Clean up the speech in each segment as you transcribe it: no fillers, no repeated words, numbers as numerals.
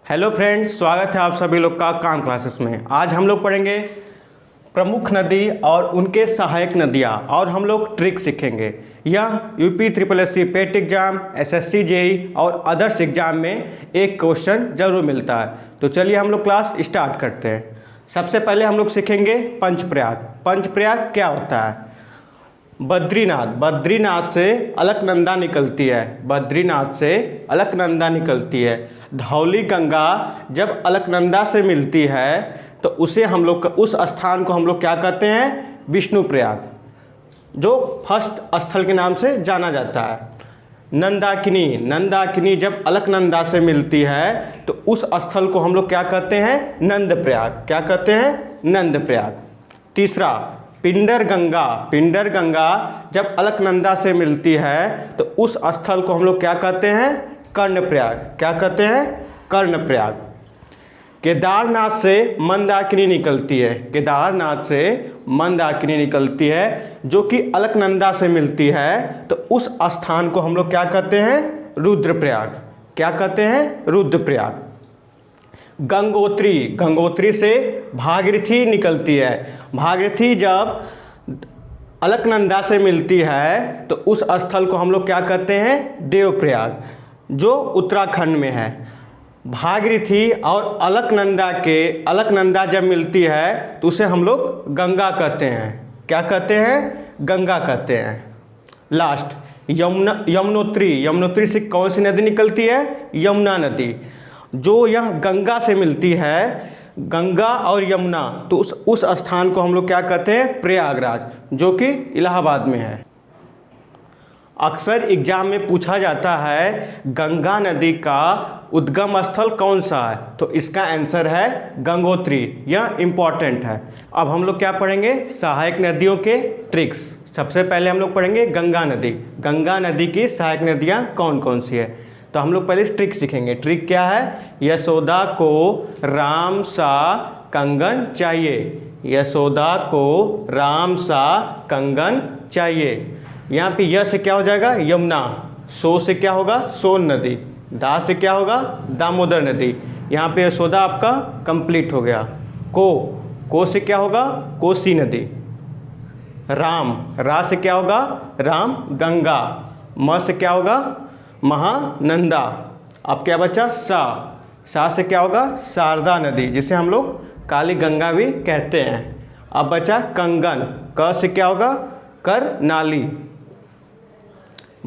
Hello friends, स्वागत है आप सभी लोग का काम क्लासेस में। आज हम लोग पढ़ेंगे प्रमुख नदी और उनके सहायक नदियाँ और हम लोग ट्रिक सीखेंगे। यह UP SSSC PET exam, SSC JE और अदर्स एग्जाम में एक क्वेश्चन जरूर मिलता है। तो चलिए हम लोग क्लास स्टार्ट करते हैं। सबसे पहले हम लोग सीखेंगे पंचप्रयाग। पंचप्रयाग क्या होता है? बद्रीनाथ से अलकनंदा निकलती है। बद्रीनाथ से अलकनंदा निकलती है। धौली गंगा जब अलकनंदा से मिलती है तो उसे हम लोग उस स्थान को हम लोग क्या कहते हैं? विष्णुप्रयाग, जो फर्स्ट स्थल के नाम से जाना जाता है। नंदाकिनी जब अलकनंदा से मिलती है तो उस स्थल को हम लोग क्या कहते हैं? नंदप्रयाग। क्या कहते हैं? नंदप्रयाग। तीसरा पिंडर गंगा जब अलकनंदा से मिलती है तो उस स्थल को हम लोग क्या कहते हैं? कर्णप्रयाग। क्या कहते हैं? कर्णप्रयाग। केदारनाथ से मंदाकिनी निकलती है। केदारनाथ से मंदाकिनी निकलती है जो कि अलकनंदा से मिलती है तो उस स्थान को हम लोग क्या कहते हैं? रुद्रप्रयाग। क्या कहते हैं? रुद्रप्रयाग। गंगोत्री से भागीरथी निकलती है। भागीरथी जब अलकनंदा से मिलती है तो उस स्थल को हम लोग क्या कहते हैं? देवप्रयाग, जो उत्तराखंड में है। भागीरथी और अलकनंदा जब मिलती है तो उसे हम लोग गंगा कहते हैं। क्या कहते हैं? गंगा कहते हैं। लास्ट यमुनोत्री से कौन सी नदी निकलती है? यमुना नदी, जो यह गंगा से मिलती है। गंगा और यमुना, तो उस स्थान को हम लोग क्या कहते हैं? प्रयागराज, जो कि इलाहाबाद में है। अक्सर एग्जाम में पूछा जाता है गंगा नदी का उद्गम स्थल कौन सा है, तो इसका आंसर है गंगोत्री। यह इम्पॉर्टेंट है। अब हम लोग क्या पढ़ेंगे? सहायक नदियों के ट्रिक्स। सबसे पहले हम लोग पढ़ेंगे गंगा नदी। गंगा नदी की सहायक नदियाँ कौन कौन सी है, तो हम लोग पहले ट्रिक सीखेंगे। ट्रिक क्या है? यशोदा को राम सा कंगन चाहिए। यशोदा को राम सा कंगन चाहिए। यहाँ पे यश से क्या हो जाएगा? यमुना। सो से क्या होगा? सोन नदी। दा से क्या होगा? दामोदर नदी। यहाँ पे यशोदा आपका कंप्लीट हो गया। को से क्या होगा? कोसी नदी। रा से क्या होगा? राम गंगा। म से क्या होगा? महानंदा। अब क्या बचा? सा से क्या होगा? शारदा नदी, जिसे हम लोग काली गंगा भी कहते हैं। अब बचा कंगन। क से क्या होगा? करनाली।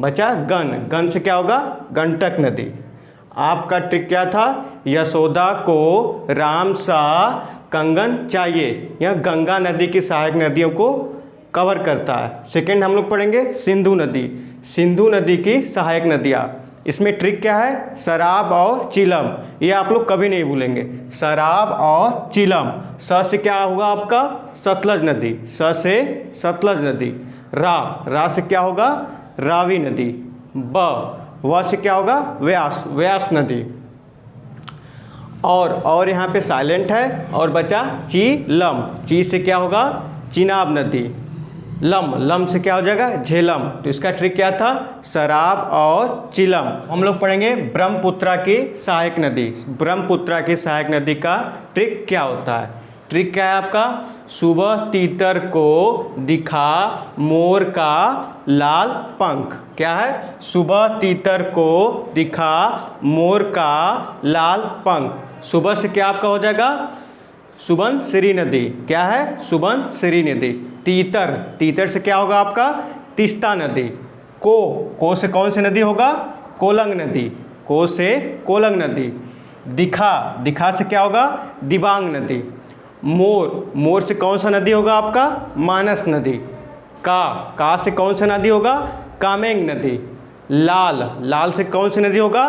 बचा गन से क्या होगा? गंडक नदी। आपका ट्रिक क्या था? यशोदा को राम सा कंगन चाहिए। यह गंगा नदी की सहायक नदियों को कवर करता है। सेकेंड हम लोग पढ़ेंगे सिंधु नदी। सिंधु नदी की सहायक नदियाँ। इसमें ट्रिक क्या है? शराब और चिलम। ये आप लोग कभी नहीं भूलेंगे। शराब और चिलम। स से क्या होगा आपका? सतलज नदी। स से सतलज नदी। रा से क्या होगा? रावी नदी। व से क्या होगा? व्यास नदी। और यहाँ पे साइलेंट है। और बचा चीलम। ची से क्या होगा? चिनाब नदी। लम से क्या हो जाएगा? झेलम। तो इसका ट्रिक क्या था? शराब और चिलम। हम लोग पढ़ेंगे ब्रह्मपुत्रा की सहायक नदी। ब्रह्मपुत्रा की सहायक नदी का ट्रिक क्या होता है? ट्रिक क्या है आपका? सुबह तीतर को दिखा मोर का लाल पंख। क्या है? सुबह तीतर को दिखा मोर का लाल पंख। सुबह से क्या आपका हो जाएगा? सुबनसिरी नदी। क्या है? सुबनसिरी नदी। तीतर से क्या होगा आपका? तीस्ता नदी। को से कौन सी नदी होगा? कोलंग नदी। को से कोलंग नदी। दिखा से क्या होगा? दिबांग नदी। मोर से कौन सा नदी होगा आपका? मानस नदी। का से कौन सा नदी होगा? कामेंग नदी। लाल से कौन सी नदी होगा?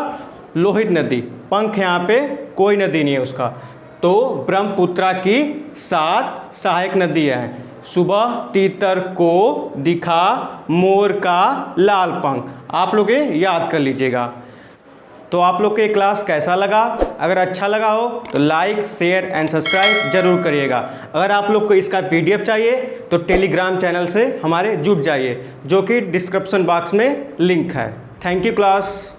लोहित नदी। पंख यहाँ पे कोई नदी नहीं है उसका। तो ब्रह्मपुत्रा की 7 सहायक नदी है। सुबह तीतर को दिखा मोर का लाल पंख। आप लोग ये याद कर लीजिएगा। तो आप लोग के क्लास कैसा लगा? अगर अच्छा लगा हो तो लाइक, शेयर एंड सब्सक्राइब जरूर करिएगा। अगर आप लोग को इसका PDF चाहिए तो टेलीग्राम चैनल से हमारे जुड़ जाइए, जो कि डिस्क्रिप्शन बॉक्स में लिंक है। Thank you class.